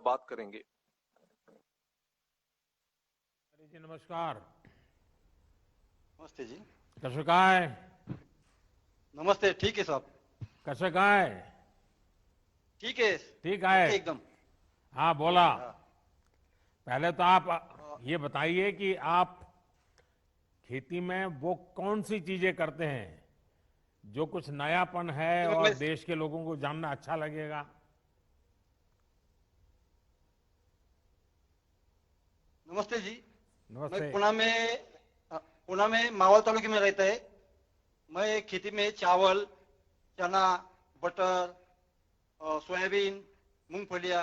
बात करेंगे। जी नमस्कार। नमस्ते जी। कसं काय? नमस्ते, ठीक है साहब। कसं काय? ठीक है। ठीक है एकदम। हाँ बोला। हाँ। पहले तो आप ये बताइए कि आप खेती में वो कौन सी चीजें करते हैं जो कुछ नयापन है और देश के लोगों को जानना अच्छा लगेगा। नमस्ते जी। मैं नमस्ते। पुणे में मावल तालुके में रहता है। मैं खेती में चावल, चना, बटर, सोयाबीन, मूंगफलियां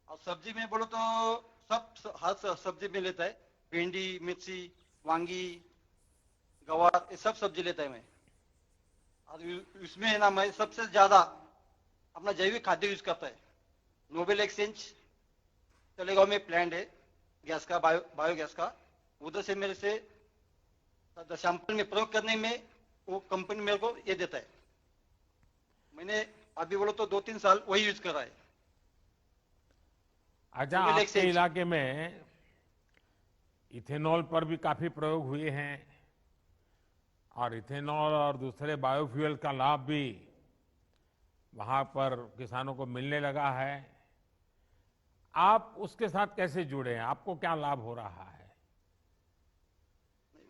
और सब्जी में बोलो तो हर सब्जी में लेता है। भिंडी, मिर्ची, वांगी, गवार, ये सब सब्जी लेता है मैं। और इसमें है ना, मैं सबसे ज्यादा अपना जैविक खाद्य यूज करता है। नोबेल एक्सचेंज तलेगांव में प्लांट है गैस का, बायोगैस का। उधर से मेरे से सैंपल में प्रयोग करने में वो कंपनी मेरे को ये देता है। मैंने अभी बोलो तो 2-3 साल वही यूज करा है। अच्छा, आपके इलाके में इथेनॉल पर भी काफी प्रयोग हुए हैं और इथेनॉल और दूसरे बायोफ्यूल का लाभ भी वहां पर किसानों को मिलने लगा है। आप उसके साथ कैसे जुड़े हैं? आपको क्या लाभ हो रहा है?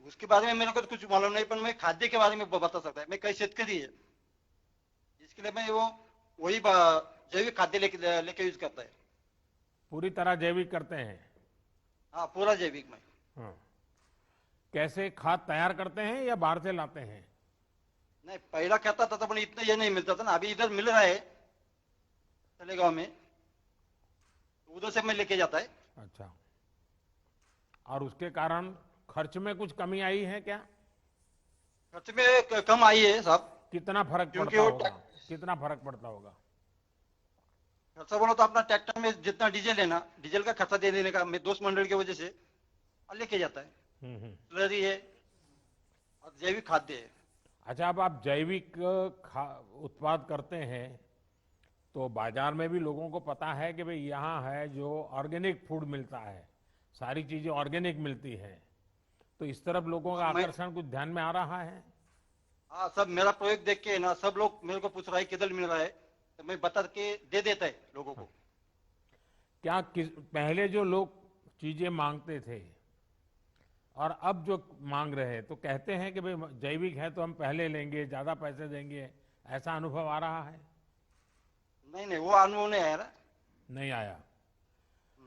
उसके बारे में मेरे को तो कुछ मालूम नहीं, पर मैं खाद्य के बारे में बता सकता है। मैं कई शेतकरी है, इसके लिए मैं वही जैविक खाद्य लेके यूज करता है। पूरी तरह जैविक करते हैं? हाँ, पूरा जैविक में। हाँ। कैसे खाद तैयार करते हैं या बाहर से लाते हैं? नहीं, पहला कहता था तो इतना ये नहीं मिलता था ना। अभी इधर मिल रहा है तलेगांव में, उधर से मैं लेके जाता है। अच्छा, और उसके कारण खर्च में कुछ कमी आई है क्या? खर्च में कम आई है साहब। कितना फर्क पड़ता होगा? कितना फर्क पड़ता होगा? खर्चा बोलो तो अपना ट्रैक्टर में जितना डीजल है ना, डीजल का खर्चा दे देने का मैं दोस्त मंडल की वजह से लेके जाता है। स्लरी है और जैविक खाद्य है। अच्छा, अब आप जैविक उत्पाद करते हैं तो बाजार में भी लोगों को पता है कि भाई यहाँ है जो ऑर्गेनिक फूड मिलता है, सारी चीजें ऑर्गेनिक मिलती है, तो इस तरफ लोगों का आकर्षण कुछ ध्यान में आ रहा है? हाँ, सब मेरा प्रोजेक्ट देख के ना सब लोग मेरे को पूछ रहा है किधर मिल रहा है, तो मैं बता के दे देता है लोगों को। क्या पहले जो लोग चीजें मांगते थे और अब जो मांग रहे हैं तो कहते हैं कि भाई जैविक है तो हम पहले लेंगे, ज्यादा पैसे देंगे, ऐसा अनुभव आ रहा है? नहीं नहीं, वो अनुभव नहीं आया ना। नहीं आया।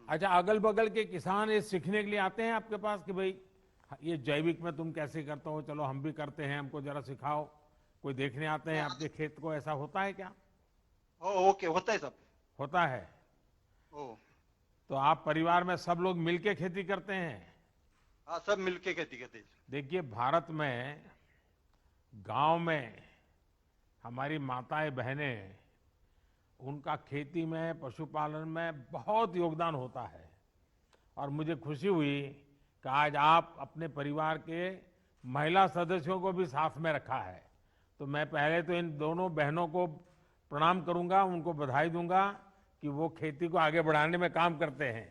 अच्छा, अगल बगल के किसान ये सीखने के लिए आते हैं आपके पास कि भाई ये जैविक में तुम कैसे करते हो, चलो हम भी करते हैं, हमको जरा सिखाओ? कोई देखने आते हैं आपके खेत को, ऐसा होता है क्या? ओके, होता है सब। होता है। तो आप परिवार में सब लोग मिलके खेती करते हैं? हाँ, सब मिलके खेती करते हैं। देखिए, भारत में गांव में हमारी माताएं बहनें, उनका खेती में, पशुपालन में बहुत योगदान होता है और मुझे खुशी हुई कि आज आप अपने परिवार के महिला सदस्यों को भी साथ में रखा है। तो मैं पहले तो इन दोनों बहनों को प्रणाम करूंगा, उनको बधाई दूंगा कि वो खेती को आगे बढ़ाने में काम करते हैं।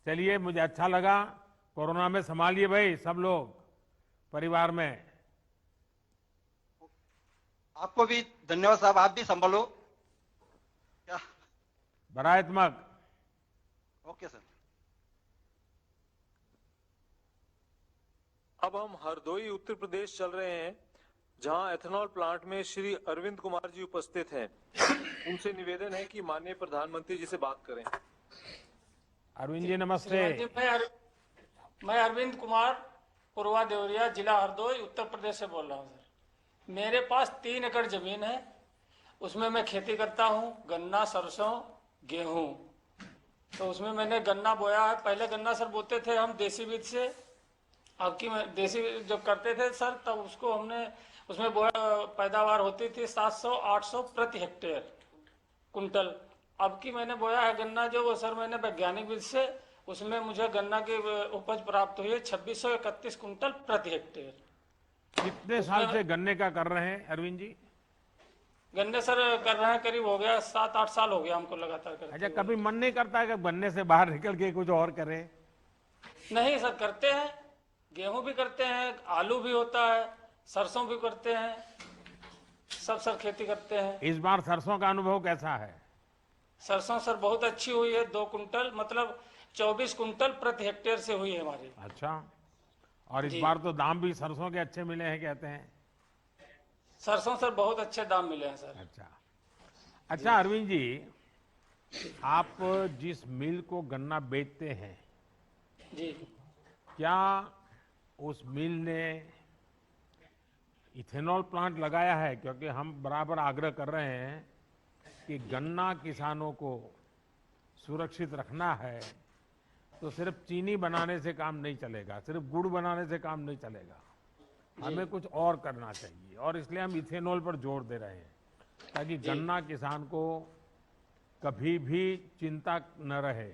चलिए, मुझे अच्छा लगा। कोरोना में संभालिए भाई सब लोग परिवार में। आपको भी धन्यवाद साहब, आप भी संभालो क्या। बरायतमक। Okay sir. अब हम हरदोई उत्तर प्रदेश चल रहे हैं, जहां एथेनॉल प्लांट में श्री अरविंद कुमार जी उपस्थित हैं। उनसे निवेदन है कि माननीय प्रधानमंत्री जी से बात करें। अरविंद जी नमस्ते। मैं अरविंद कुमार, पूर्वा देवरिया, जिला हरदोई, उत्तर प्रदेश से बोल रहा हूँ सर। मेरे पास 3 एकड़ जमीन है, उसमें मैं खेती करता हूँ, गन्ना, सरसों, गेहूं। तो उसमें मैंने गन्ना बोया है। पहले गन्ना सर बोते थे हम देसी बीज से। अब की देसी जब करते थे सर, तब उसको हमने उसमें बोया, पैदावार होती थी 700-800 प्रति हेक्टेयर कुंटल। अब की मैंने बोया है गन्ना जो, वो सर मैंने वैज्ञानिक विधि से, उसमें मुझे गन्ना की उपज प्राप्त हुई है 2631 कुंटल प्रति हेक्टेयर। कितने साल से गन्ने का कर रहे हैं अरविंद जी? गन्ने सर कर रहे हैं, करीब हो गया 7-8 साल हो गया हमको लगातार करते अच्छा, हुए। कभी मन नहीं करता है कि गन्ने से बाहर निकल के कुछ और करें? नहीं सर, करते हैं, गेहूं भी करते हैं, आलू भी होता है, सरसों भी करते हैं, सब सर खेती करते हैं। इस बार सरसों का अनुभव कैसा है? सरसों सर बहुत अच्छी हुई है, 2 कुंटल मतलब 24 कुंटल प्रति हेक्टेयर से हुई है हमारी। अच्छा, और इस जी। बार तो दाम भी सरसों के अच्छे मिले हैं कहते हैं। सरसों सर बहुत अच्छे दाम मिले हैं सर। अच्छा अच्छा, अरविंद जी, आप जिस मिल को गन्ना बेचते हैं, जी क्या उस मिल ने इथेनॉल प्लांट लगाया है? क्योंकि हम बराबर आग्रह कर रहे हैं कि गन्ना किसानों को सुरक्षित रखना है, तो सिर्फ चीनी बनाने से काम नहीं चलेगा, सिर्फ गुड़ बनाने से काम नहीं चलेगा, हमें कुछ और करना चाहिए, और इसलिए हम इथेनॉल पर जोर दे रहे हैं ताकि गन्ना किसान को कभी भी चिंता न रहे।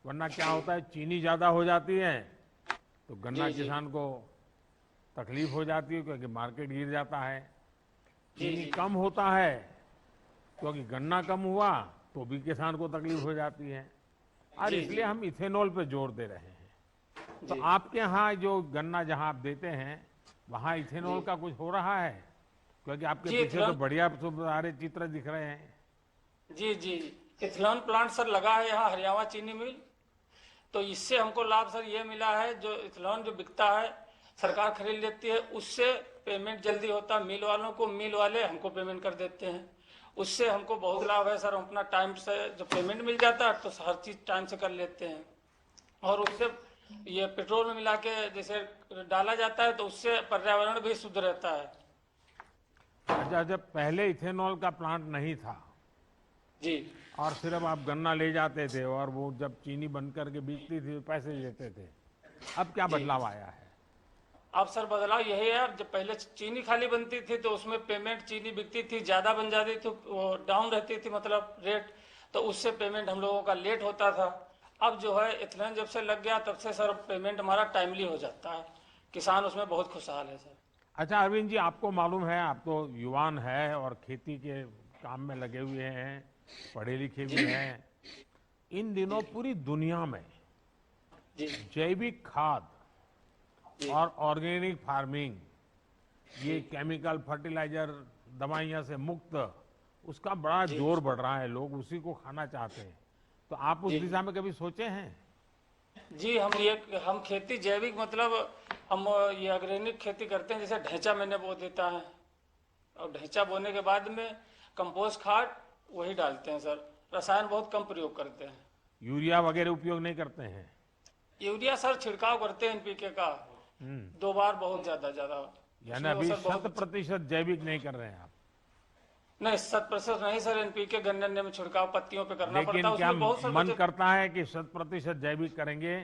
वरना क्या होता है, चीनी ज्यादा हो जाती है तो गन्ना किसान को तकलीफ हो जाती है क्योंकि मार्केट गिर जाता है। चीनी कम होता है क्योंकि गन्ना कम हुआ तो भी किसान को तकलीफ हो जाती है, और इसलिए हम इथेनॉल पे जोर दे रहे हैं। तो आपके यहाँ जो गन्ना जहाँ आप देते हैं वहाँ इथेनॉल का कुछ हो रहा है? क्योंकि आपके पीछे तो बढ़िया सारे चित्र दिख रहे हैं। जी जी, इथेनॉल प्लांट सर लगा है यहाँ हरियाणा चीनी मिल। तो इससे हमको लाभ सर ये मिला है, जो इथेनॉल जो बिकता है सरकार खरीद लेती है, उससे पेमेंट जल्दी होता है मिल वालों को, मिल वाले हमको पेमेंट कर देते हैं, उससे हमको बहुत लाभ है सर। हम अपना टाइम से जो पेमेंट मिल जाता है तो हर चीज टाइम से कर लेते हैं, और उससे ये पेट्रोल में मिला के जैसे डाला जाता है तो उससे पर्यावरण भी शुद्ध रहता है। अच्छा, जब पहले इथेनॉल का प्लांट नहीं था जी और सिर्फ आप गन्ना ले जाते थे और वो जब चीनी बन करके बिकती थी पैसे देते थे, अब क्या बदलाव आया है? अब सर बदलाव यही है, जब पहले चीनी खाली बनती थी तो उसमें पेमेंट, चीनी बिकती थी ज्यादा बन जाती थी, वो डाउन रहती थी मतलब रेट, तो उससे पेमेंट हम लोगों का लेट होता था। अब जो है इथेनॉल जब से लग गया तब से सर पेमेंट हमारा टाइमली हो जाता है, किसान उसमें बहुत खुशहाल है सर। अच्छा अरविंद जी, आपको मालूम है, आप तो युवान है और खेती के काम में लगे हुए हैं, पढ़े लिखे भी हैं, इन दिनों पूरी दुनिया में जी जैविक खाद और ऑर्गेनिक फार्मिंग, ये केमिकल फर्टिलाइजर दवाइयां से मुक्त, उसका बड़ा जोर बढ़ रहा है, लोग उसी को खाना चाहते हैं। तो आप उस दिशा में कभी सोचे हैं? जी, हम खेती जैविक मतलब हम ये ऑर्गेनिक खेती करते हैं। जैसे ढैंचा मैंने बो देता है, और ढैंचा बोने के बाद में कंपोस्ट खाद वही डालते हैं सर, रसायन बहुत कम प्रयोग करते हैं। यूरिया वगैरह उपयोग नहीं करते हैं? यूरिया सर छिड़काव करते हैं एनपीके का 2 बार, बहुत ज्यादा यानी अभी 100% जैविक नहीं कर रहे हैं आप? नहीं, 100% नहीं सर, एनपीके गन्ने में छिड़काव पत्तियों पे करना पड़ता लेकिन है, क्या उसमें बहुत सर मन करता है कि 100% जैविक करेंगे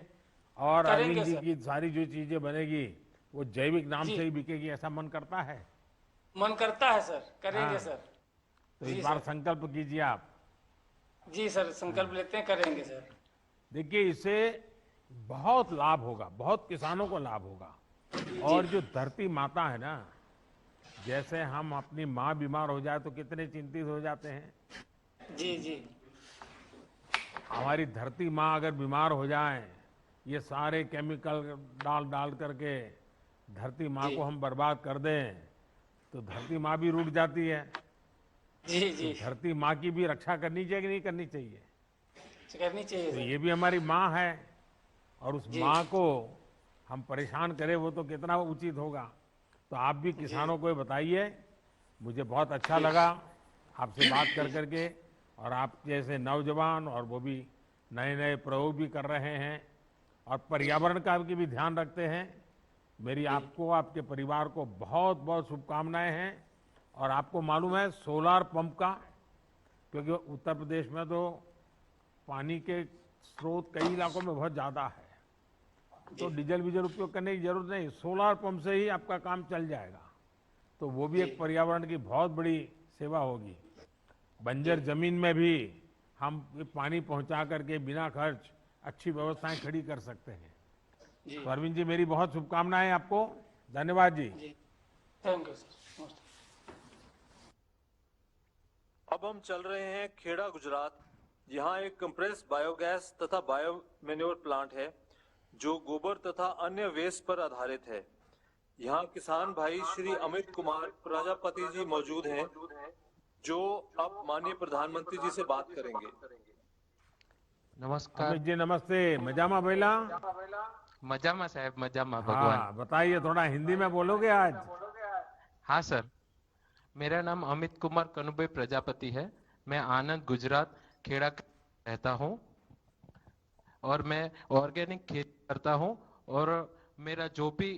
और करेंगे अरविंद जी सर। की सारी जो चीजें बनेगी वो जैविक नाम से ही बिकेगी, ऐसा मन करता है? मन करता है सर, करेंगे हाँ। सर। तो इस बार संकल्प कीजिए आप। जी सर, संकल्प लेते हैं, करेंगे सर। देखिए, इससे बहुत लाभ होगा, बहुत किसानों को लाभ होगा। और जो धरती माता है ना, जैसे हम अपनी माँ बीमार हो जाए तो कितने चिंतित हो जाते हैं, जी जी हमारी धरती माँ अगर बीमार हो जाए, ये सारे केमिकल डाल डाल करके धरती माँ को हम बर्बाद कर दें तो धरती माँ भी रुक जाती है। जी जी, तो धरती माँ की भी रक्षा करनी चाहिए कि नहीं करनी चाहिए? करनी चाहिए तो सर। ये भी हमारी माँ है, और उस माँ को हम परेशान करें वो तो कितना उचित होगा। तो आप भी किसानों को ये बताइए। मुझे बहुत अच्छा लगा आपसे बात कर करके, और आप जैसे नौजवान, और वो भी नए नए प्रयोग भी कर रहे हैं और पर्यावरण का भी ध्यान रखते हैं। मेरी आपको, आपके परिवार को बहुत बहुत शुभकामनाएं हैं। और आपको मालूम है सोलार पंप का, क्योंकि उत्तर प्रदेश में तो पानी के स्रोत कई इलाकों में बहुत ज़्यादा है, तो डीजल वीजल उपयोग करने की जरूरत नहीं, सोलार पंप से ही आपका काम चल जाएगा। तो वो भी एक पर्यावरण की बहुत बड़ी सेवा होगी। बंजर जमीन में भी हम पानी पहुंचा करके बिना खर्च अच्छी व्यवस्थाएं खड़ी कर सकते हैं। तो अरविंद जी, मेरी बहुत शुभकामनाएं आपको। धन्यवाद जी। Thank you sir. अब हम चल रहे हैं खेड़ा गुजरात। यहाँ एक कंप्रेस बायोगैस तथा बायो मैन्योर प्लांट है जो गोबर तथा अन्य वेस्ट पर आधारित है। यहाँ किसान भाई श्री अमित कुमार प्रजापति जी मौजूद हैं जो अब माननीय प्रधानमंत्री जी से बात करेंगे। नमस्कार। अमित जी नमस्ते। मजामा बेला? मजामा साहब, मजामा भगवान। हाँ बताइए, थोड़ा हिंदी में बोलोगे आज? हाँ सर, मेरा नाम अमित कुमार कनुभाई प्रजापति है। मैं आनंद गुजरात खेड़ा रहता हूँ और मैं ऑर्गेनिक खेती करता हूँ और मेरा जो भी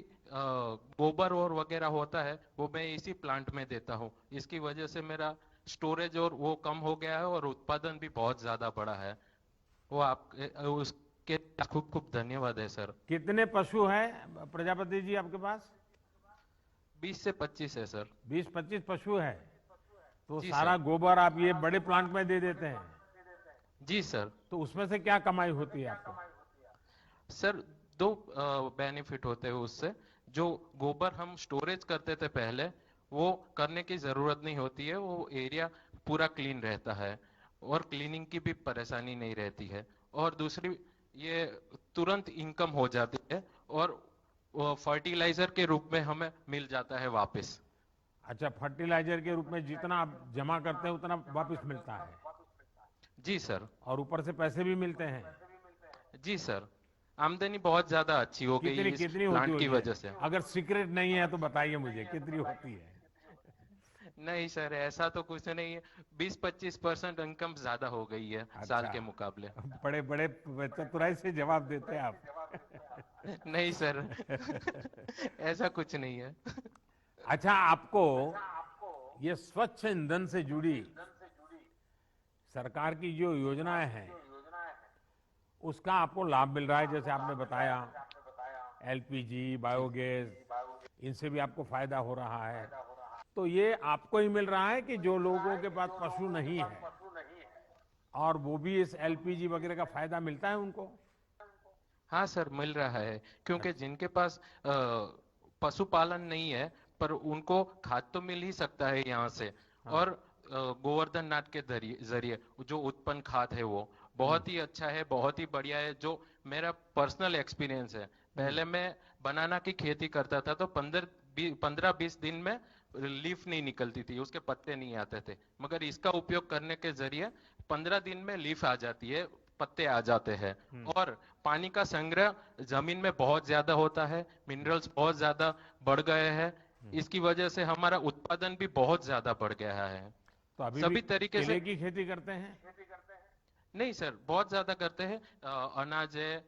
गोबर और वगैरह होता है वो मैं इसी प्लांट में देता हूँ। इसकी वजह से मेरा स्टोरेज और वो कम हो गया है और उत्पादन भी बहुत ज्यादा बढ़ा है। वो आप उसके खूब खूब धन्यवाद है सर। कितने पशु हैं प्रजापति जी आपके पास? 20 से 25 है सर। 20-25 पशु है तो जी सारा सर। गोबर आप ये बड़े प्लांट में दे देते हैं? जी सर। तो उसमें से क्या कमाई होती है आपको? सर दो बेनिफिट होते हैं उससे। जो गोबर हम स्टोरेज करते थे पहले, वो करने की जरूरत नहीं होती है। वो एरिया पूरा क्लीन रहता है और क्लीनिंग की भी परेशानी नहीं रहती है। और दूसरी, ये तुरंत इनकम हो जाती है और फर्टिलाइजर के रूप में हमें मिल जाता है वापस। अच्छा, फर्टिलाइजर के रूप में जितना आप जमा करते हैं उतना वापस मिलता है? जी सर। और ऊपर से पैसे भी मिलते हैं? जी सर, आमदनी बहुत ज्यादा अच्छी हो गई कितनी इस कितनी होती प्लांट की होगी? वजह से। अगर सीक्रेट नहीं है तो बताइए मुझे, कितनी होती है? नहीं सर, ऐसा तो कुछ नहीं है। 20-25% इनकम ज्यादा हो गई है साल अच्छा, के मुकाबले। बड़े बड़े चतुराई से जवाब देते हैं आप। नहीं सर, ऐसा कुछ नहीं है। अच्छा, आपको ये स्वच्छ ईंधन से जुड़ी सरकार की जो योजनाएं हैं उसका आपको लाभ मिल रहा है? जैसे आपने बताया एलपीजी, बायोगैस, इनसे भी आपको फायदा हो रहा है। तो ये आपको ही मिल रहा है कि जो लोगों के पास पशु नहीं है और वो भी इस एलपीजी वगैरह का फायदा मिलता है उनको? हाँ सर, मिल रहा है। क्योंकि जिनके पास पशुपालन नहीं है पर उनको खाद तो मिल ही सकता है यहाँ से। और गोवर्धन नाथ के जरिए जो उत्पन्न खाद है वो बहुत ही अच्छा है, बहुत ही बढ़िया है। जो मेरा पर्सनल एक्सपीरियंस है, पहले मैं बनाना की खेती करता था तो 15-20 दिन में लीफ नहीं निकलती थी, उसके पत्ते नहीं आते थे। मगर इसका उपयोग करने के जरिए 15 दिन में लीफ आ जाती है, पत्ते आ जाते हैं। और पानी का संग्रह जमीन में बहुत ज्यादा होता है, मिनरल्स बहुत ज्यादा बढ़ गए हैं। इसकी वजह से हमारा उत्पादन भी बहुत ज्यादा बढ़ गया है। तो अभी भी सभी तरीके से। केले की खेती करते हैं? नहीं सर, बहुत ज्यादा करते हैं। अनाज है,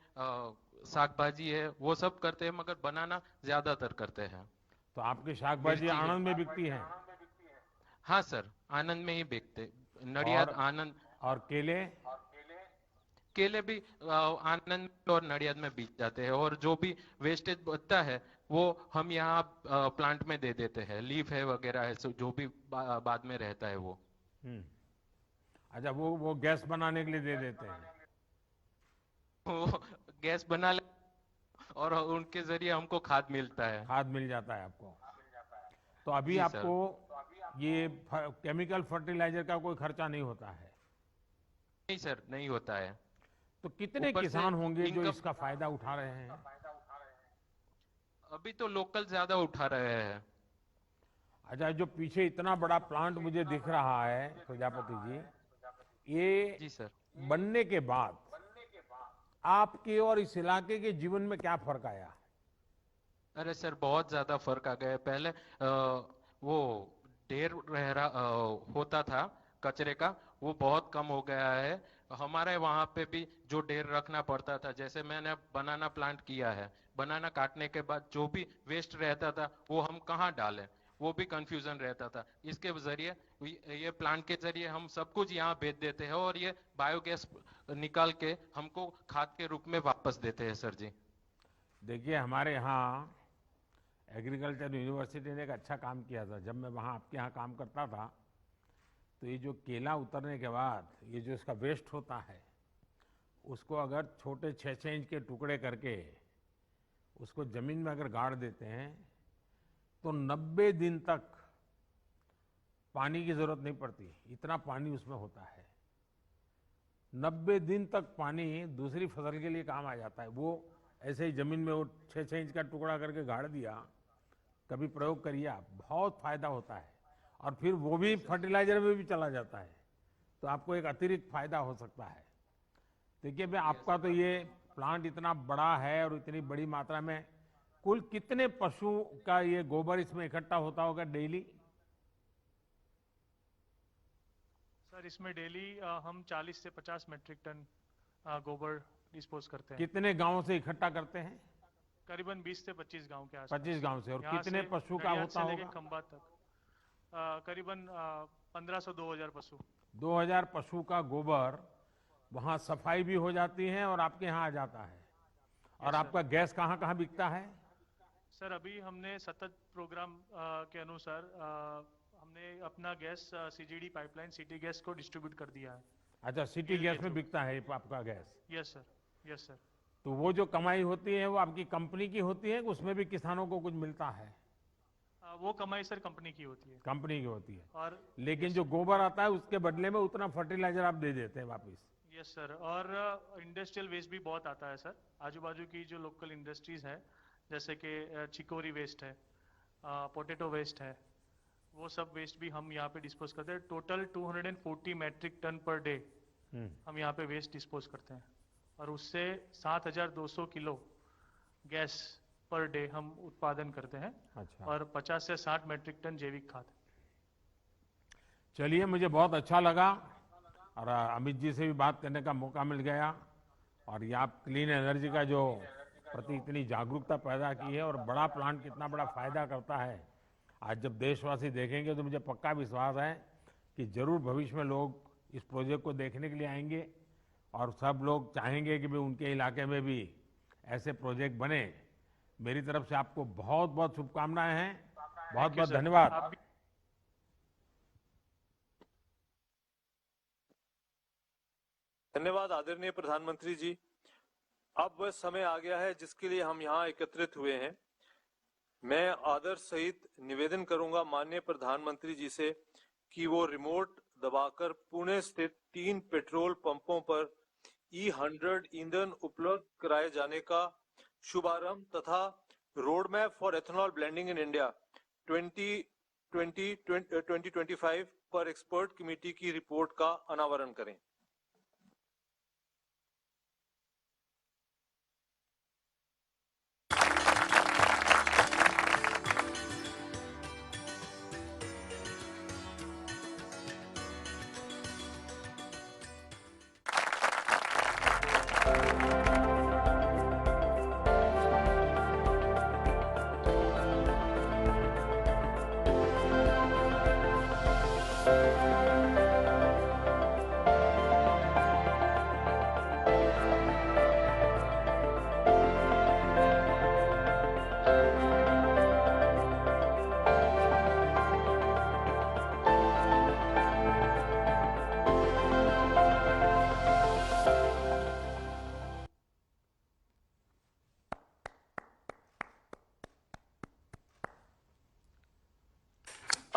साग भाजी है, वो सब करते हैं, मगर बनाना ज्यादातर करते हैं। तो आपकी शाक भाजी मिर्ची है। आनंद में बिकती है? हाँ सर, आनंद में ही बिकते, नडियाद और आनंद। और केले? केले भी आनंद और नडियाद में बिक जाते हैं। और जो भी वेस्टेज बचता है वो हम यहाँ प्लांट में दे देते हैं। लीफ है वगैरह है, जो भी बाद में रहता है वो। हम्म। अच्छा, वो गैस बनाने के लिए दे देते हैं? वो गैस बना ले और उनके जरिए हमको खाद मिलता है। खाद मिल जाता है आपको? तो अभी जी आपको ये केमिकल फर्टिलाइजर का कोई खर्चा नहीं होता है? नहीं सर, नहीं होता है। तो कितने ऊपर से किसान होंगे जो इनकम- इसका फायदा उठा रहे हैं? अभी तो लोकल ज्यादा उठा रहे हैं। अच्छा, जो पीछे इतना बड़ा प्लांट मुझे दिख रहा है प्रजापति जी, ये जी सर। बनने के बाद आपके और इस इलाके के जीवन में क्या फर्क आया? अरे सर, बहुत ज्यादा फर्क आ गया है। पहले वो ढेर होता था कचरे का, वो बहुत कम हो गया है। हमारे वहां पे भी जो ढेर रखना पड़ता था, जैसे मैंने बनाना प्लांट किया है, बनाना काटने के बाद जो भी वेस्ट रहता था वो हम कहाँ डालें, वो भी कंफ्यूजन रहता था। इसके जरिए, ये प्लांट के जरिए हम सब कुछ यहाँ बेच देते हैं और ये बायोगैस निकाल के हमको खाद के रूप में वापस देते हैं सर जी। देखिए, हमारे यहाँ एग्रीकल्चर यूनिवर्सिटी ने एक अच्छा काम किया था। जब मैं वहाँ आपके यहाँ काम करता था तो ये जो केला उतरने के बाद ये जो इसका वेस्ट होता है उसको अगर छोटे 6-6 इंच के टुकड़े करके उसको जमीन में अगर गाड़ देते हैं तो 90 दिन तक पानी की जरूरत नहीं पड़ती, इतना पानी उसमें होता है। 90 दिन तक पानी दूसरी फसल के लिए काम आ जाता है। वो ऐसे ही जमीन में वो 6-6 इंच का टुकड़ा करके गाड़ दिया, कभी प्रयोग करिए आप, बहुत फायदा होता है। और फिर वो भी फर्टिलाइजर में भी चला जाता है, तो आपको एक अतिरिक्त फायदा हो सकता है। देखिए मैं आपका तो ये प्लांट इतना बड़ा है और इतनी बड़ी मात्रा में, कुल कितने पशु का ये गोबर इसमें इकट्ठा होता होगा डेली? सर इसमें डेली हम 40 से 50 मेट्रिक टन गोबर डिस्पोज करते हैं। कितने गांवों से इकट्ठा करते हैं? करीबन 20 से 25 गांव के आसपास। 25 गांव से। और यहाँ कितने से पशु का नडियाद होता से लेके होगा? खंबात तक करीबन 1500-2000 पशु। 2000 पशु का गोबर वहां सफाई भी हो जाती है और आपके यहाँ आ जाता है। और सर। आपका गैस कहाँ कहाँ बिकता है? सर अभी हमने सतत प्रोग्राम के अनुसार हमने अपना gas CGD pipeline city gas को डिस्ट्रीब्यूट कर दिया है। अच्छा, सिटी मिल के गैस में थ्रू। बिकता है आपका gas? Yes sir, yes sir. तो वो जो कमाई होती है वो आपकी कंपनी की होती है, उसमें भी किसानों को कुछ मिलता है? वो कमाई सर कंपनी की होती है। कंपनी की होती है। और लेकिन जो गोबर आता है उसके बदले में उतना फर्टिलाइजर आप दे देते हैं वापिस? Yes sir. और इंडस्ट्रियल वेस्ट भी बहुत आता है सर। आजू बाजू की जो लोकल इंडस्ट्रीज है, जैसे कि चिकोरी वेस्ट है, पोटैटो वेस्ट है, वो सब वेस्ट भी हम यहाँ पे डिस्पोज करते हैं। Total 240 metric ton per day हम यहाँ पे वेस्ट डिस्पोज करते हैं। और उससे 7200 किलो गैस पर डे हम उत्पादन करते हैं। अच्छा। और 50 से 60 मैट्रिक टन जैविक खाद। चलिए, मुझे बहुत अच्छा लगा और अमित जी से भी बात करने का मौका मिल गया। और ये आप क्लीन एनर्जी का जो प्रति इतनी जागरूकता पैदा की है और बड़ा प्लांट कितना बड़ा फायदा करता है, आज जब देशवासी देखेंगे तो मुझे पक्का विश्वास है कि जरूर भविष्य में लोग इस प्रोजेक्ट को देखने के लिए आएंगे और सब लोग चाहेंगे कि भाई उनके इलाके में भी ऐसे प्रोजेक्ट बने। मेरी तरफ से आपको बहुत बहुत शुभकामनाएं हैं। बहुत बहुत धन्यवाद। आप भी धन्यवाद आदरणीय प्रधानमंत्री जी। अब वह समय आ गया है जिसके लिए हम यहाँ एकत्रित हुए हैं। मैं आदर सहित निवेदन करूंगा माननीय प्रधानमंत्री जी से कि वो रिमोट दबाकर पुणे स्थित 3 पेट्रोल पंपों पर E100 ईंधन उपलब्ध कराए जाने का शुभारंभ तथा road map for ethanol blending in India 2020-2025 पर एक्सपर्ट कमेटी की रिपोर्ट का अनावरण करें।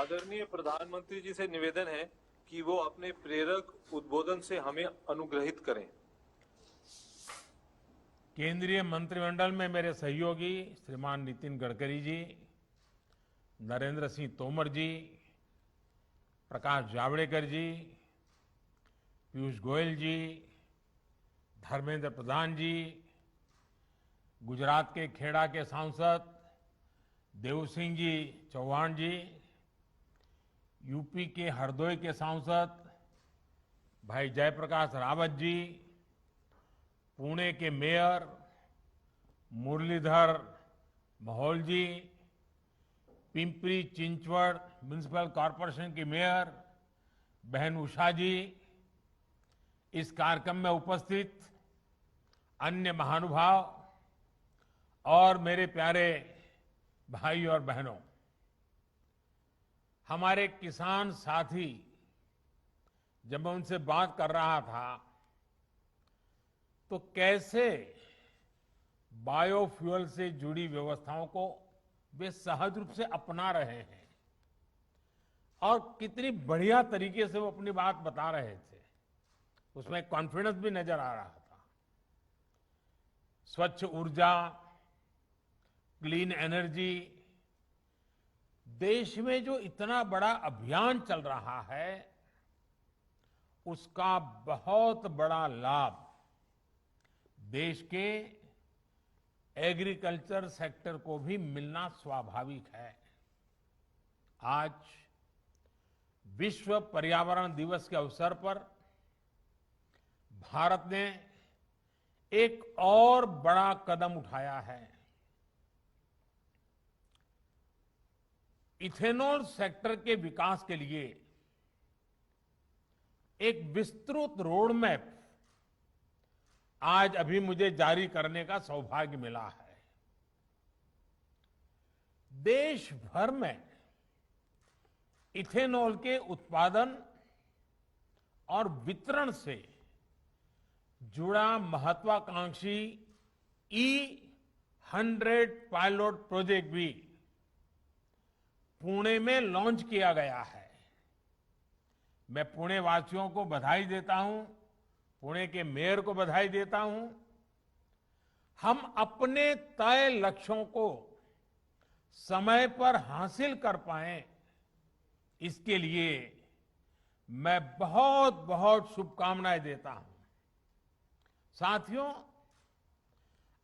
आदरणीय प्रधानमंत्री जी से निवेदन है कि वो अपने प्रेरक उद्बोधन से हमें अनुग्रहित करें। केंद्रीय मंत्रिमंडल में मेरे सहयोगी श्रीमान नितिन गडकरी जी, नरेंद्र सिंह तोमर जी, प्रकाश जावड़ेकर जी, पीयूष गोयल जी, धर्मेंद्र प्रधान जी, गुजरात के खेड़ा के सांसद देव सिंह जी चौहान जी, यूपी के हरदोई के सांसद भाई जयप्रकाश रावत जी, पुणे के मेयर मुरलीधर महौल जी, पिंपरी चिंचवड़ म्युनिसिपल कॉरपोरेशन की मेयर बहन उषा जी, इस कार्यक्रम में उपस्थित अन्य महानुभाव और मेरे प्यारे भाई और बहनों, हमारे किसान साथी, जब मैं उनसे बात कर रहा था तो कैसे बायोफ्यूल से जुड़ी व्यवस्थाओं को वे सहज रूप से अपना रहे हैं। और कितनी बढ़िया तरीके से वो अपनी बात बता रहे थे, उसमें कॉन्फिडेंस भी नजर आ रहा था। स्वच्छ ऊर्जा, क्लीन एनर्जी, देश में जो इतना बड़ा अभियान चल रहा है, उसका बहुत बड़ा लाभ देश के एग्रीकल्चर सेक्टर को भी मिलना स्वाभाविक है। आज विश्व पर्यावरण दिवस के अवसर पर भारत ने एक और बड़ा कदम उठाया है। इथेनॉल सेक्टर के विकास के लिए एक विस्तृत रोड मैप आज अभी मुझे जारी करने का सौभाग्य मिला है। देश भर में इथेनॉल के उत्पादन और वितरण से जुड़ा महत्वाकांक्षी E100 पायलट प्रोजेक्ट भी पुणे में लॉन्च किया गया है। मैं पुणे वासियों को बधाई देता हूं, पुणे के मेयर को बधाई देता हूं। हम अपने तय लक्ष्यों को समय पर हासिल कर पाएं, इसके लिए मैं बहुत बहुत शुभकामनाएं देता हूं। साथियों,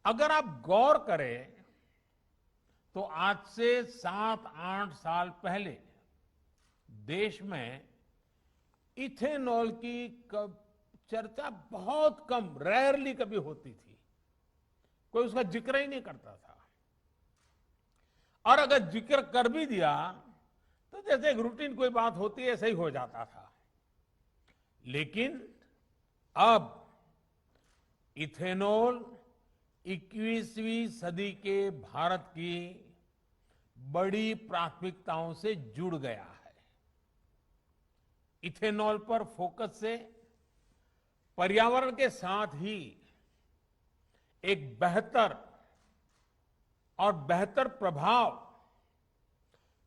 अगर आप गौर करें तो आज से 7-8 साल पहले देश में इथेनॉल की चर्चा बहुत कम, रेयरली कभी होती थी, कोई उसका जिक्र ही नहीं करता था। और अगर जिक्र कर भी दिया तो जैसे एक रूटीन कोई बात होती है ऐसा ही हो जाता था। लेकिन अब इथेनॉल 21वीं सदी के भारत की बड़ी प्राथमिकताओं से जुड़ गया है। इथेनॉल पर फोकस से पर्यावरण के साथ ही एक बेहतर प्रभाव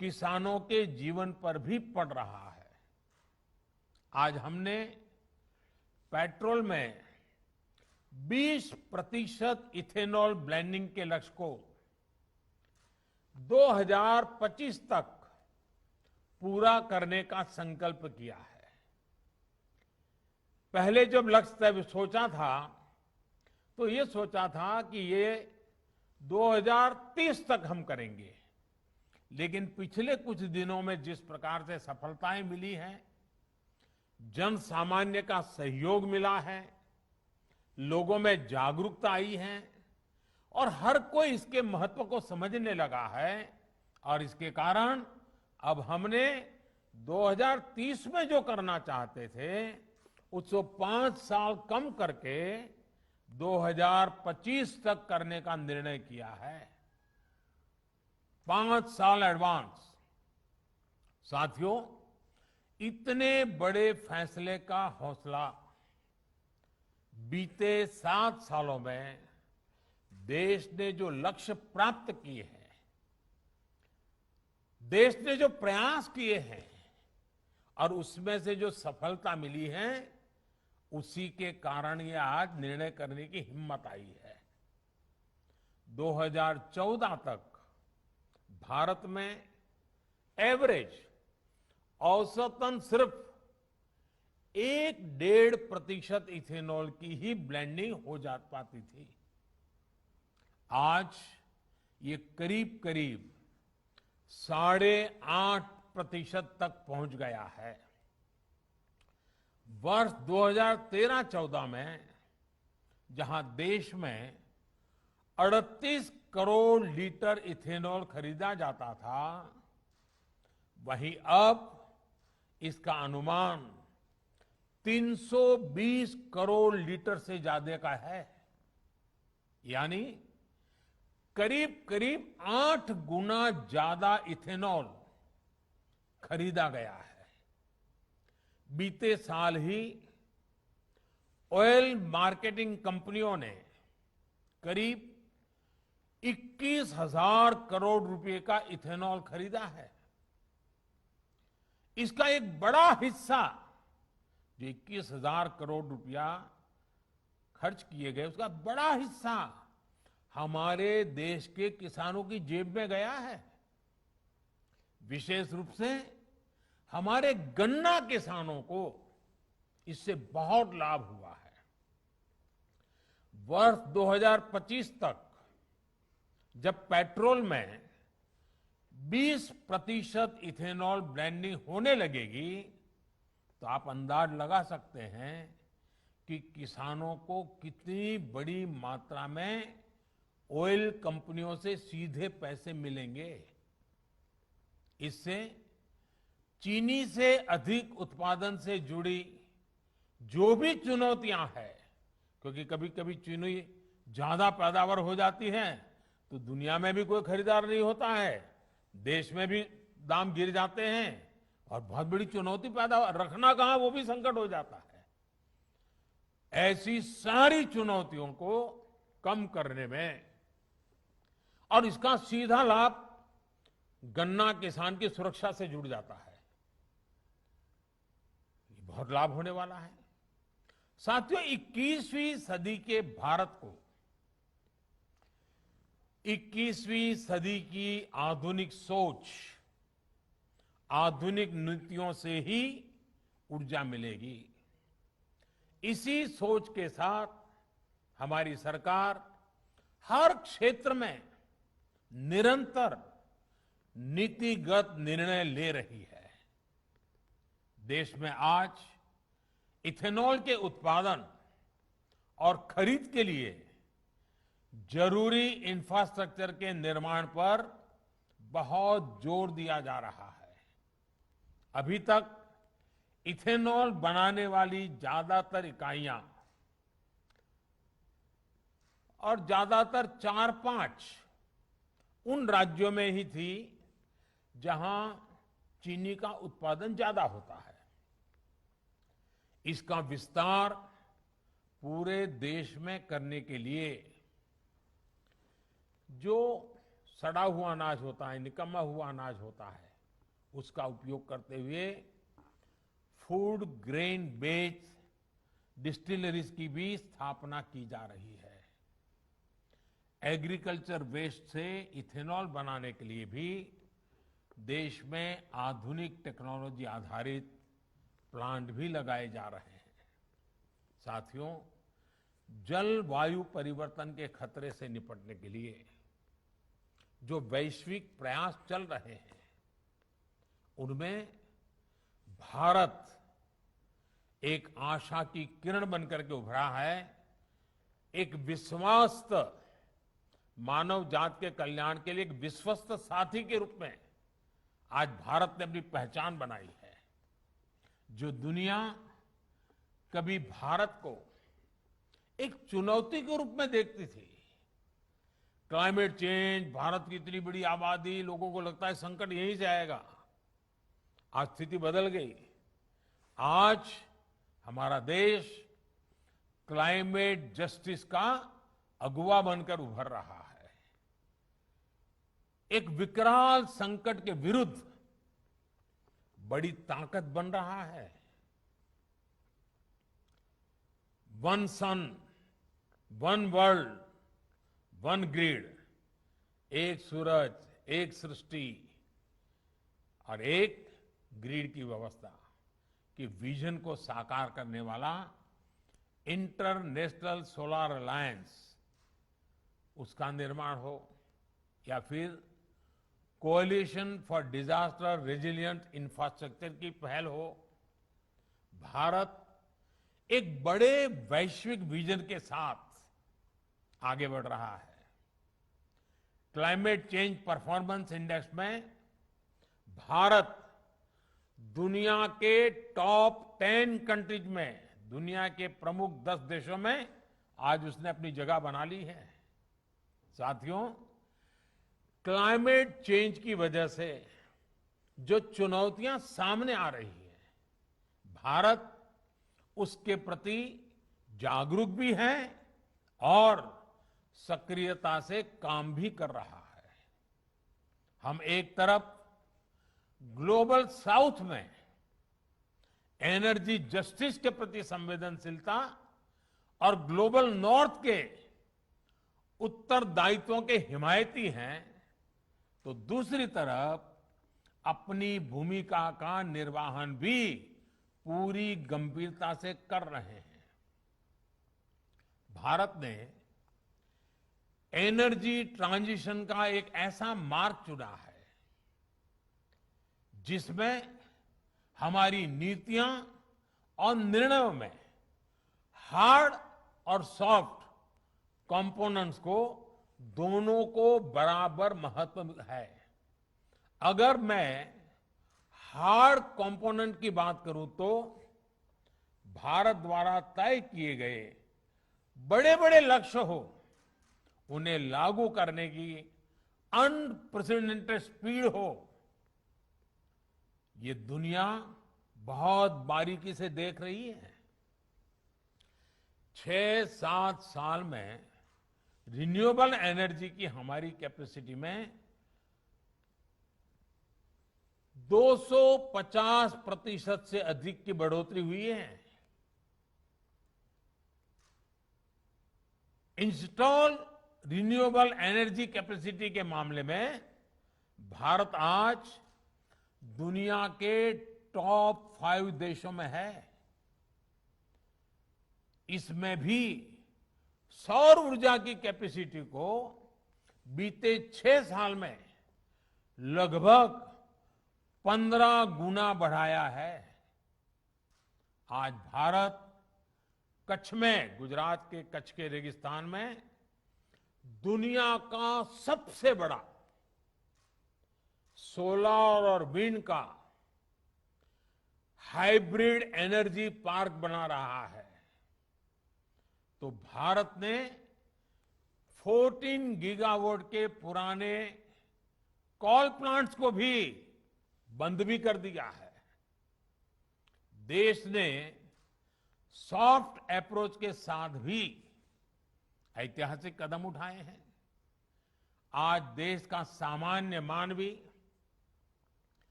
किसानों के जीवन पर भी पड़ रहा है। आज हमने पेट्रोल में 20% इथेनॉल ब्लेंडिंग के लक्ष्य को 2025 तक पूरा करने का संकल्प किया है। पहले जब लक्ष्य सोचा था तो ये सोचा था कि ये 2030 तक हम करेंगे, लेकिन पिछले कुछ दिनों में जिस प्रकार से सफलताएं मिली हैं, जन सामान्य का सहयोग मिला है, लोगों में जागरूकता आई है और हर कोई इसके महत्व को समझने लगा है, और इसके कारण अब हमने 2030 में जो करना चाहते थे उसको 5 साल कम करके 2025 तक करने का निर्णय किया है। 5 साल एडवांस। साथियों, इतने बड़े फैसले का हौसला बीते 7 सालों में देश ने जो लक्ष्य प्राप्त किए हैं, देश ने जो प्रयास किए हैं और उसमें से जो सफलता मिली है, उसी के कारण ये आज निर्णय करने की हिम्मत आई है। 2014 तक भारत में एवरेज औसतन सिर्फ 1-1.5% इथेनॉल की ही ब्लेंडिंग हो जा पाती थी। आज ये करीब करीब 8.5% तक पहुंच गया है। वर्ष 2013-14 में जहां देश में 38 करोड़ लीटर इथेनॉल खरीदा जाता था, वहीं अब इसका अनुमान 320 करोड़ लीटर से ज्यादा का है। यानी करीब करीब 8 गुना ज्यादा इथेनॉल खरीदा गया है। बीते साल ही ऑयल मार्केटिंग कंपनियों ने करीब 21,000 करोड़ रुपए का इथेनॉल खरीदा है। इसका एक बड़ा हिस्सा जो 21,000 करोड़ रुपया खर्च किए गए, उसका बड़ा हिस्सा हमारे देश के किसानों की जेब में गया है। विशेष रूप से हमारे गन्ना किसानों को इससे बहुत लाभ हुआ है। वर्ष 2025 तक जब पेट्रोल में 20% इथेनॉल ब्लेंडिंग होने लगेगी, तो आप अंदाज लगा सकते हैं कि किसानों को कितनी बड़ी मात्रा में ऑयल कंपनियों से सीधे पैसे मिलेंगे। इससे चीनी से अधिक उत्पादन से जुड़ी जो भी चुनौतियां हैं, क्योंकि कभी कभी चीनी ज्यादा पैदावार हो जाती है तो दुनिया में भी कोई खरीदार नहीं होता है, देश में भी दाम गिर जाते हैं और बहुत बड़ी चुनौती पैदा रखना कहां, वो भी संकट हो जाता है। ऐसी सारी चुनौतियों को कम करने में, और इसका सीधा लाभ गन्ना किसान की सुरक्षा से जुड़ जाता है, ये बहुत लाभ होने वाला है। साथियों, 21वीं सदी के भारत को 21वीं सदी की आधुनिक सोच, आधुनिक नीतियों से ही ऊर्जा मिलेगी। इसी सोच के साथ हमारी सरकार हर क्षेत्र में निरंतर नीतिगत निर्णय ले रही है। देश में आज इथेनॉल के उत्पादन और खरीद के लिए जरूरी इंफ्रास्ट्रक्चर के निर्माण पर बहुत जोर दिया जा रहा है। अभी तक इथेनॉल बनाने वाली ज्यादातर इकाइयां और ज्यादातर 4-5 उन राज्यों में ही थी जहां चीनी का उत्पादन ज्यादा होता है। इसका विस्तार पूरे देश में करने के लिए जो सड़ा हुआ अनाज होता है, निकम्मा हुआ अनाज होता है, उसका उपयोग करते हुए फूड ग्रेन बेस्ड डिस्टिलरीज की भी स्थापना की जा रही है। एग्रीकल्चर वेस्ट से इथेनॉल बनाने के लिए भी देश में आधुनिक टेक्नोलॉजी आधारित प्लांट भी लगाए जा रहे हैं। साथियों, जलवायु परिवर्तन के खतरे से निपटने के लिए जो वैश्विक प्रयास चल रहे हैं, उनमें भारत एक आशा की किरण बनकर के उभरा है। एक विश्वस्त मानव जात के कल्याण के लिए एक विश्वस्त साथी के रूप में आज भारत ने अपनी पहचान बनाई है। जो दुनिया कभी भारत को एक चुनौती के रूप में देखती थी, क्लाइमेट चेंज, भारत की इतनी बड़ी आबादी, लोगों को लगता है संकट यहीं से आएगा, आज स्थिति बदल गई। आज हमारा देश क्लाइमेट जस्टिस का अगुवा बनकर उभर रहा है। एक विकराल संकट के विरुद्ध बड़ी ताकत बन रहा है। वन सन, वन वर्ल्ड, वन ग्रिड, एक सूरज, एक सृष्टि और एक ग्रिड की व्यवस्था की विजन को साकार करने वाला इंटरनेशनल सोलर अलायंस, उसका निर्माण हो या फिर coalition for disaster resilient infrastructure की पहल हो, भारत एक बड़े वैश्विक विजन के साथ आगे बढ़ रहा है। क्लाइमेट चेंज परफॉर्मेंस इंडेक्स में भारत दुनिया के टॉप 10 कंट्रीज में, दुनिया के प्रमुख 10 देशों में आज उसने अपनी जगह बना ली है। साथियों, क्लाइमेट चेंज की वजह से जो चुनौतियां सामने आ रही है, भारत उसके प्रति जागरूक भी है और सक्रियता से काम भी कर रहा है। हम एक तरफ ग्लोबल साउथ में एनर्जी जस्टिस के प्रति संवेदनशीलता और ग्लोबल नॉर्थ के उत्तरदायित्वों के हिमायती हैं, तो दूसरी तरफ अपनी भूमिका का निर्वहन भी पूरी गंभीरता से कर रहे हैं। भारत ने एनर्जी ट्रांजिशन का एक ऐसा मार्ग चुना है जिसमें हमारी नीतियां और निर्णयों में हार्ड और सॉफ्ट कंपोनेंट्स को दोनों को बराबर महत्व है। अगर मैं हार्ड कंपोनेंट की बात करूं तो भारत द्वारा तय किए गए बड़े बड़े लक्ष्य हो, उन्हें लागू करने की अनप्रेसिडेंटेड स्पीड हो, ये दुनिया बहुत बारीकी से देख रही है। 6-7 साल में रिन्यूएबल एनर्जी की हमारी कैपेसिटी में 250% से अधिक की बढ़ोतरी हुई है। इंस्टॉल रिन्यूएबल एनर्जी कैपेसिटी के मामले में भारत आज दुनिया के टॉप 5 देशों में है। इसमें भी सौर ऊर्जा की कैपेसिटी को बीते 6 साल में लगभग 15 गुना बढ़ाया है। आज भारत कच्छ में, गुजरात के कच्छ के रेगिस्तान में दुनिया का सबसे बड़ा सोलर और विंड का हाइब्रिड एनर्जी पार्क बना रहा है। तो भारत ने 14 गीगावाट के पुराने कोल प्लांट्स को भी बंद भी कर दिया है। देश ने सॉफ्ट अप्रोच के साथ भी ऐतिहासिक कदम उठाए हैं। आज देश का सामान्य मानवी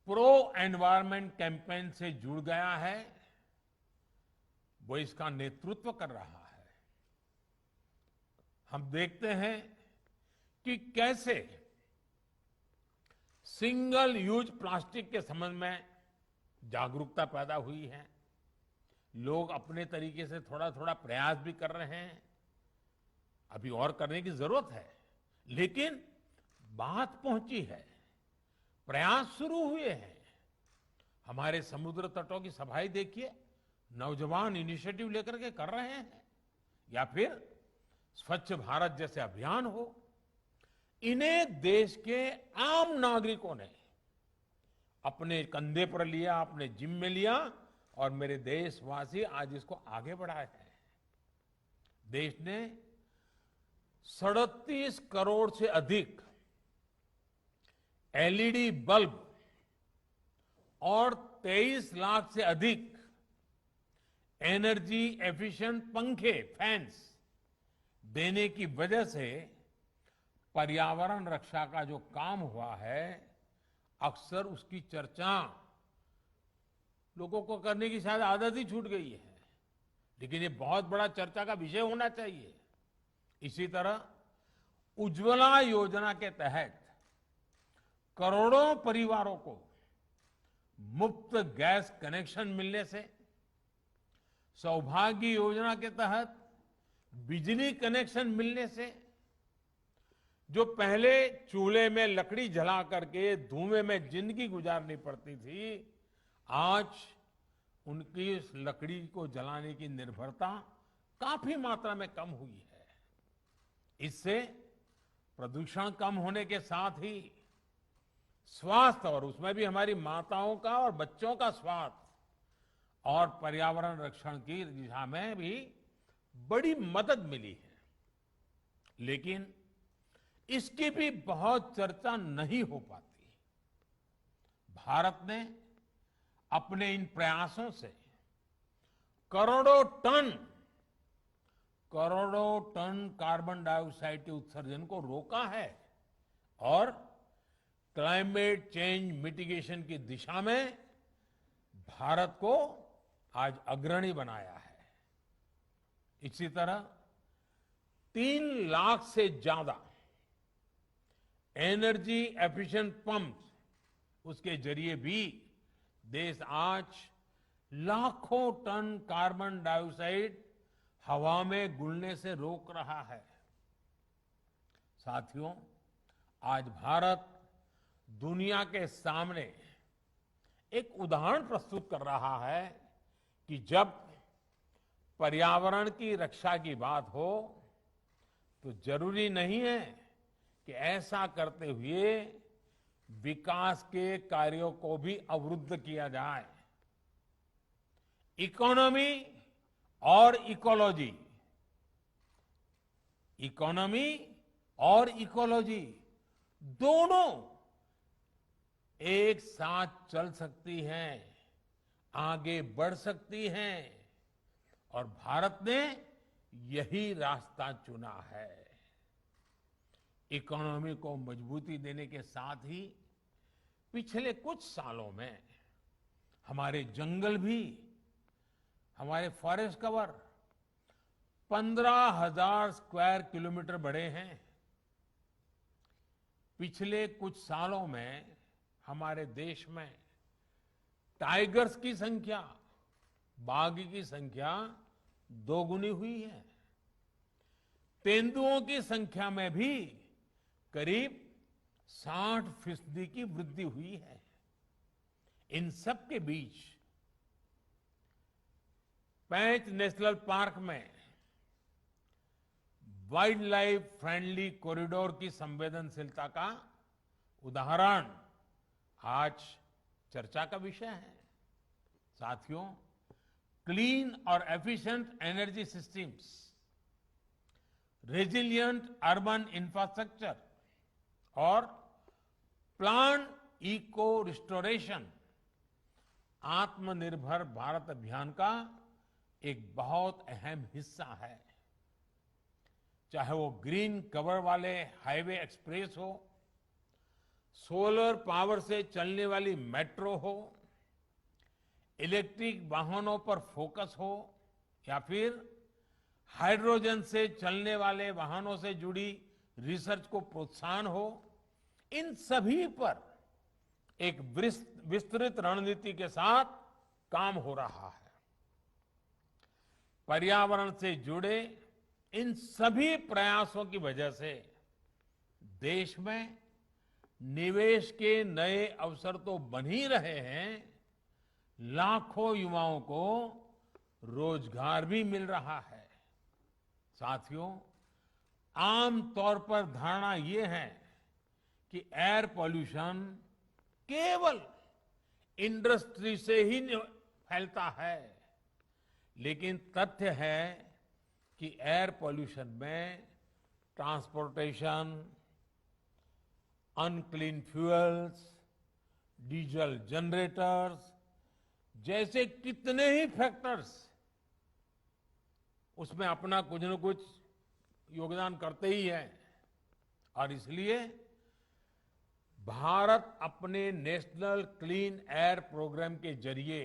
प्रो एनवायरमेंट कैंपेन से जुड़ गया है, वो इसका नेतृत्व कर रहा है। हम देखते हैं कि कैसे सिंगल यूज प्लास्टिक के संबंध में जागरूकता पैदा हुई है। लोग अपने तरीके से थोड़ा थोड़ा प्रयास भी कर रहे हैं। अभी और करने की जरूरत है, लेकिन बात पहुंची है, प्रयास शुरू हुए हैं। हमारे समुद्र तटों की सफाई देखिए, नौजवान इनिशिएटिव लेकर के कर रहे हैं, या फिर स्वच्छ भारत जैसे अभियान हो। इन्हें देश के आम नागरिकों ने अपने कंधे पर लिया, अपने जिम्मे में लिया, और मेरे देशवासी आज इसको आगे बढ़ाए हैं। देश ने 37 करोड़ से अधिक एलईडी बल्ब और 23 लाख से अधिक एनर्जी एफिशिएंट पंखे, फैंस देने की वजह से पर्यावरण रक्षा का जो काम हुआ है, अक्सर उसकी चर्चा लोगों को करने की शायद आदत ही छूट गई है, लेकिन ये बहुत बड़ा चर्चा का विषय होना चाहिए। इसी तरह उज्ज्वला योजना के तहत करोड़ों परिवारों को मुफ्त गैस कनेक्शन मिलने से, सौभाग्य योजना के तहत बिजली कनेक्शन मिलने से, जो पहले चूल्हे में लकड़ी जला करके धुएं में जिंदगी गुजारनी पड़ती थी, आज उनकी इस लकड़ी को जलाने की निर्भरता काफी मात्रा में कम हुई है। इससे प्रदूषण कम होने के साथ ही स्वास्थ्य, और उसमें भी हमारी माताओं का और बच्चों का स्वास्थ्य और पर्यावरण रक्षण की दिशा में भी बड़ी मदद मिली है। लेकिन इसकी भी बहुत चर्चा नहीं हो पाती। भारत ने अपने इन प्रयासों से करोड़ों टन कार्बन डाइऑक्साइड के उत्सर्जन को रोका है और क्लाइमेट चेंज मिटिगेशन की दिशा में भारत को आज अग्रणी बनाया है। इसी तरह 3 लाख से ज्यादा एनर्जी एफिशिएंट पंप उसके जरिए भी देश आज लाखों टन कार्बन डाइऑक्साइड हवा में घुलने से रोक रहा है। साथियों, आज भारत दुनिया के सामने एक उदाहरण प्रस्तुत कर रहा है कि जब पर्यावरण की रक्षा की बात हो तो जरूरी नहीं है कि ऐसा करते हुए विकास के कार्यों को भी अवरुद्ध किया जाए। इकोनॉमी और इकोलॉजी, इकोनॉमी और इकोलॉजी दोनों एक साथ चल सकती हैं, आगे बढ़ सकती हैं और भारत ने यही रास्ता चुना है। इकोनॉमी को मजबूती देने के साथ ही पिछले कुछ सालों में हमारे जंगल भी, हमारे फॉरेस्ट कवर 15,000 स्क्वायर किलोमीटर बढ़े हैं। पिछले कुछ सालों में हमारे देश में टाइगर्स की संख्या, बाघ की संख्या दोगुनी हुई है। तेंदुओं की संख्या में भी करीब 60% की वृद्धि हुई है। इन सब के बीच पेंच नेशनल पार्क में वाइल्ड लाइफ फ्रेंडली कॉरिडोर की संवेदनशीलता का उदाहरण आज चर्चा का विषय है। साथियों, क्लीन और efficient energy systems, resilient urban infrastructure और प्लान इको रिस्टोरेशन आत्मनिर्भर भारत अभियान का एक बहुत अहम हिस्सा है। चाहे वो ग्रीन कवर वाले हाईवे एक्सप्रेस हो, सोलर पावर से चलने वाली मेट्रो हो, इलेक्ट्रिक वाहनों पर फोकस हो या फिर हाइड्रोजन से चलने वाले वाहनों से जुड़ी रिसर्च को प्रोत्साहन हो, इन सभी पर एक विस्तृत रणनीति के साथ काम हो रहा है। पर्यावरण से जुड़े इन सभी प्रयासों की वजह से देश में निवेश के नए अवसर तो बन ही रहे हैं, लाखों युवाओं को रोजगार भी मिल रहा है। साथियों, आम तौर पर धारणा ये है कि एयर पॉल्यूशन केवल इंडस्ट्री से ही फैलता है, लेकिन तथ्य है कि एयर पॉल्यूशन में transportation, unclean fuels, diesel generators जैसे कितने ही फैक्टर्स उसमें अपना कुछ न कुछ योगदान करते ही हैं। और इसलिए भारत अपने नेशनल क्लीन एयर प्रोग्राम के जरिए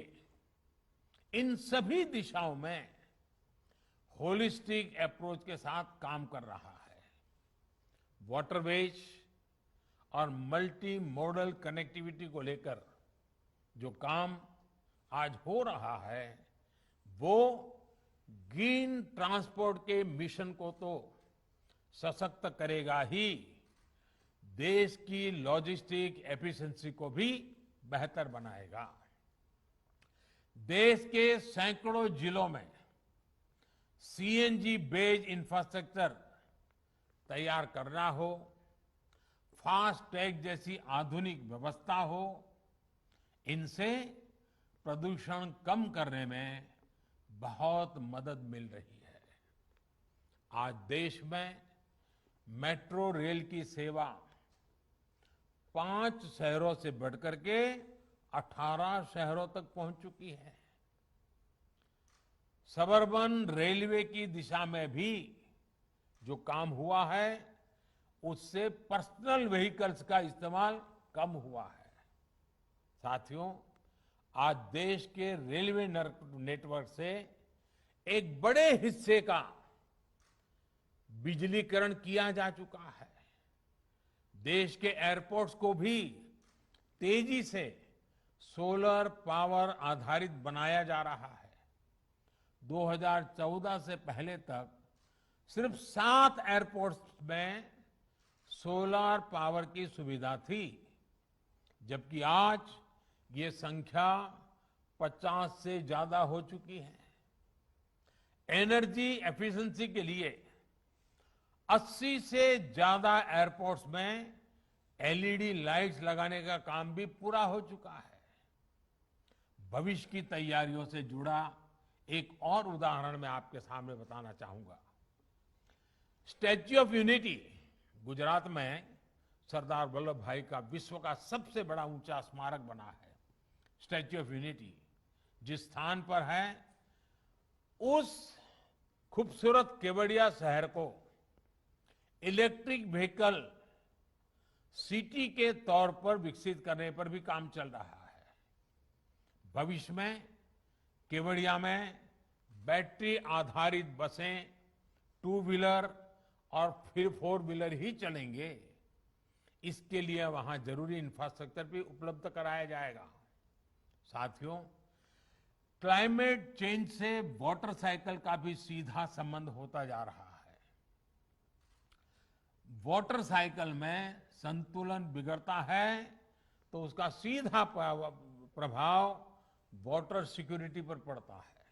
इन सभी दिशाओं में होलिस्टिक अप्रोच के साथ काम कर रहा है। वाटरवेज और मल्टी मॉडल कनेक्टिविटी को लेकर जो काम आज हो रहा है, वो ग्रीन ट्रांसपोर्ट के मिशन को तो सशक्त करेगा ही, देश की लॉजिस्टिक एफिशिएंसी को भी बेहतर बनाएगा। देश के सैकड़ों जिलों में सीएनजी बेस्ड इंफ्रास्ट्रक्चर तैयार करना हो, फास्ट टैग जैसी आधुनिक व्यवस्था हो, इनसे प्रदूषण कम करने में बहुत मदद मिल रही है। आज देश में मेट्रो रेल की सेवा 5 शहरों से बढ़कर के 18 शहरों तक पहुंच चुकी है। सबर्बन रेलवे की दिशा में भी जो काम हुआ है, उससे पर्सनल व्हीकल्स का इस्तेमाल कम हुआ है। साथियों, आज देश के रेलवे नेटवर्क से एक बड़े हिस्से का बिजलीकरण किया जा चुका है। देश के एयरपोर्ट्स को भी तेजी से सोलर पावर आधारित बनाया जा रहा है। 2014 से पहले तक सिर्फ 7 एयरपोर्ट्स में सोलर पावर की सुविधा थी, जबकि आज ये संख्या 50 से ज्यादा हो चुकी है। एनर्जी एफिशिएंसी के लिए 80 से ज्यादा एयरपोर्ट्स में एलईडी लाइट्स लगाने का काम भी पूरा हो चुका है। भविष्य की तैयारियों से जुड़ा एक और उदाहरण मैं आपके सामने बताना चाहूंगा। स्टैच्यू ऑफ यूनिटी गुजरात में सरदार वल्लभ भाई का विश्व का सबसे बड़ा ऊंचा स्मारक बना है। स्टैच्यू ऑफ यूनिटी जिस स्थान पर है, उस खूबसूरत केवड़िया शहर को इलेक्ट्रिक व्हीकल सिटी के तौर पर विकसित करने पर भी काम चल रहा है। भविष्य में केवड़िया में बैटरी आधारित बसें, 2 व्हीलर और फिर 4 व्हीलर ही चलेंगे। इसके लिए वहां जरूरी इंफ्रास्ट्रक्चर भी उपलब्ध कराया जाएगा। साथियों, क्लाइमेट चेंज से वाटर साइकिल का भी सीधा संबंध होता जा रहा है। वाटर साइकिल में संतुलन बिगड़ता है तो उसका सीधा प्रभाव वाटर सिक्योरिटी पर पड़ता है।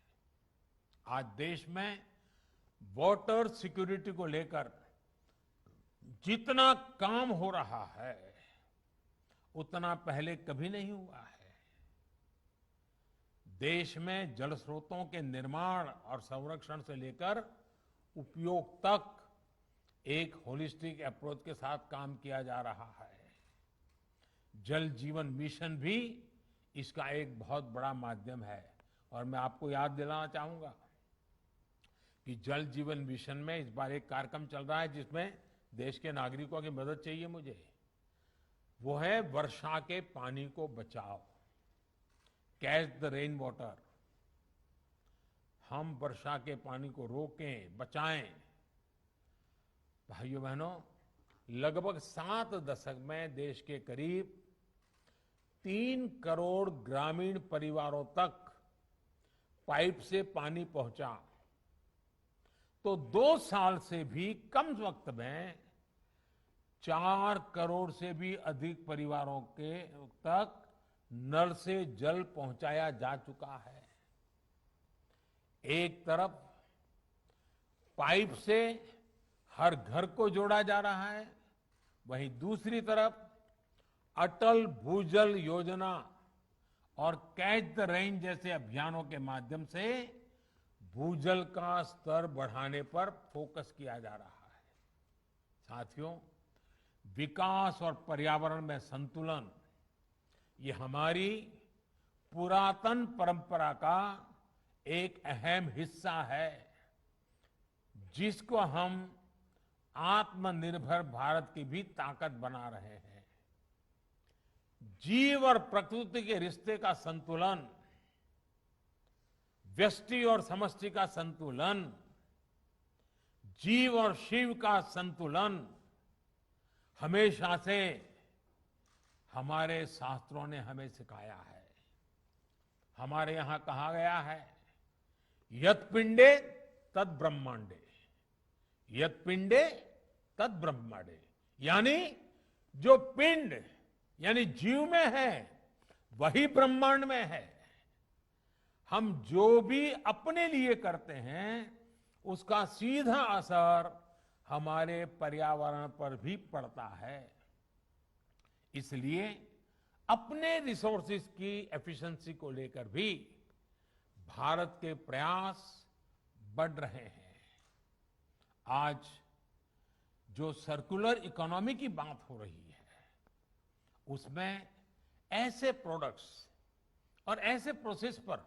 आज देश में वाटर सिक्योरिटी को लेकर जितना काम हो रहा है, उतना पहले कभी नहीं हुआ है। देश में जल स्रोतों के निर्माण और संरक्षण से लेकर उपयोग तक एक होलिस्टिक अप्रोच के साथ काम किया जा रहा है। जल जीवन मिशन भी इसका एक बहुत बड़ा माध्यम है। और मैं आपको याद दिलाना चाहूंगा कि जल जीवन मिशन में इस बार एक कार्यक्रम चल रहा है जिसमें देश के नागरिकों की मदद चाहिए मुझे। वो है वर्षा के पानी को बचाओ, कैच द रेन वाटर। हम वर्षा के पानी को रोकें, बचाएं। भाइयों बहनों, लगभग 7 दशक में देश के करीब 3 करोड़ ग्रामीण परिवारों तक पाइप से पानी पहुंचा, तो 2 साल से भी कम वक्त में 4 करोड़ से भी अधिक परिवारों के तक नल से जल पहुंचाया जा चुका है। एक तरफ पाइप से हर घर को जोड़ा जा रहा है, वहीं दूसरी तरफ अटल भूजल योजना और कैच द रेन जैसे अभियानों के माध्यम से भूजल का स्तर बढ़ाने पर फोकस किया जा रहा है। साथियों, विकास और पर्यावरण में संतुलन ये हमारी पुरातन परंपरा का एक अहम हिस्सा है, जिसको हम आत्मनिर्भर भारत की भी ताकत बना रहे हैं। जीव और प्रकृति के रिश्ते का संतुलन, व्यष्टि और समष्टि का संतुलन, जीव और शिव का संतुलन हमेशा से हमारे शास्त्रों ने हमें सिखाया है। हमारे यहां कहा गया है, यत पिंडे तद ब्रह्मांडे, यत पिंडे तद ब्रह्मांडे। यानी जो पिंड यानी जीव में है, वही ब्रह्मांड में है। हम जो भी अपने लिए करते हैं, उसका सीधा असर हमारे पर्यावरण पर भी पड़ता है। इसलिए अपने रिसोर्सेज की एफिशिएंसी को लेकर भी भारत के प्रयास बढ़ रहे हैं। आज जो सर्कुलर इकोनॉमी की बात हो रही है, उसमें ऐसे प्रोडक्ट्स और ऐसे प्रोसेस पर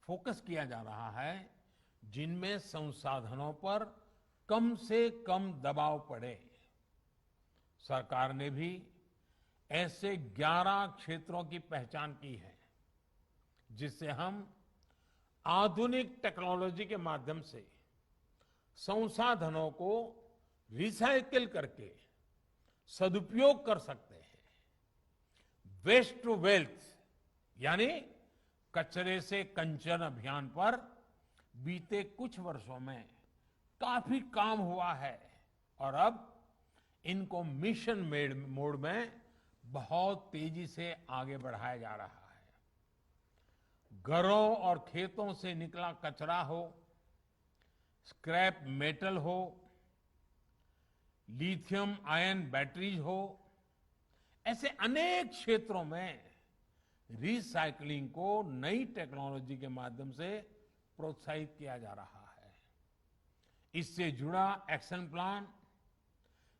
फोकस किया जा रहा है जिनमें संसाधनों पर कम से कम दबाव पड़े। सरकार ने भी ऐसे 11 क्षेत्रों की पहचान की है। जिससे हम आधुनिक टेक्नोलॉजी के माध्यम से संसाधनों को रिसाइकिल करके सदुपयोग कर सकते हैं। वेस्ट टू वेल्थ यानी कचरे से कंचन अभियान पर बीते कुछ वर्षों में काफी काम हुआ है और अब इनको मिशन मोड में बहुत तेजी से आगे बढ़ाया जा रहा है। घरों और खेतों से निकला कचरा हो, स्क्रैप मेटल हो, लिथियम आयन बैटरीज हो, ऐसे अनेक क्षेत्रों में रिसाइकलिंग को नई टेक्नोलॉजी के माध्यम से प्रोत्साहित किया जा रहा है। इससे जुड़ा एक्शन प्लान,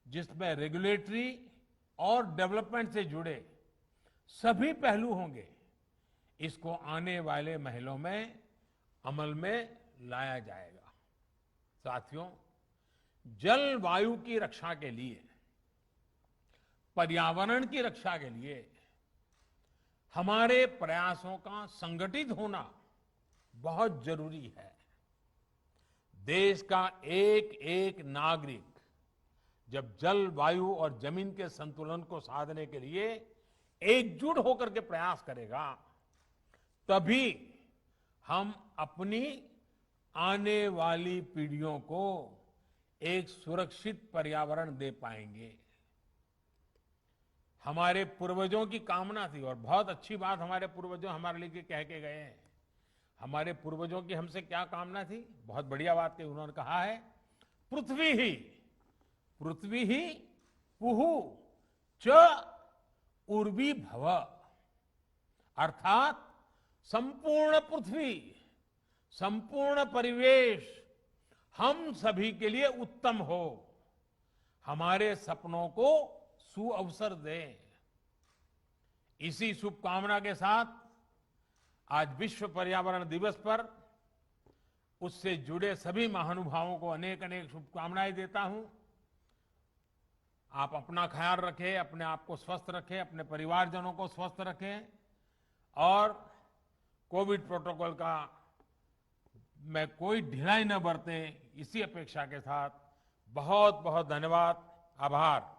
जिसमें रेगुलेटरी और डेवलपमेंट से जुड़े सभी पहलू होंगे, इसको आने वाले महीनों में अमल में लाया जाएगा। साथियों, जलवायु की रक्षा के लिए, पर्यावरण की रक्षा के लिए हमारे प्रयासों का संगठित होना बहुत जरूरी है। देश का एक एक नागरिक जब जल, वायु और जमीन के संतुलन को साधने के लिए एकजुट होकर के प्रयास करेगा, तभी हम अपनी आने वाली पीढ़ियों को एक सुरक्षित पर्यावरण दे पाएंगे। हमारे पूर्वजों की कामना थी और बहुत अच्छी बात हमारे पूर्वजों हमारे लिए कह के गए हैं। हमारे पूर्वजों की हमसे क्या कामना थी? बहुत बढ़िया बात कही उन्होंने। कहा है, पृथ्वी ही पुहु च उर्वी भव, अर्थात संपूर्ण पृथ्वी, संपूर्ण परिवेश हम सभी के लिए उत्तम हो, हमारे सपनों को सुअवसर दे। इसी शुभकामना के साथ आज विश्व पर्यावरण दिवस पर उससे जुड़े सभी महानुभावों को अनेक अनेक शुभकामनाएं देता हूं। आप अपना ख्याल रखें, अपने आप को स्वस्थ रखें, अपने परिवारजनों को स्वस्थ रखें और कोविड प्रोटोकॉल का में कोई ढिलाई न बरतें, इसी अपेक्षा के साथ बहुत बहुत धन्यवाद, आभार।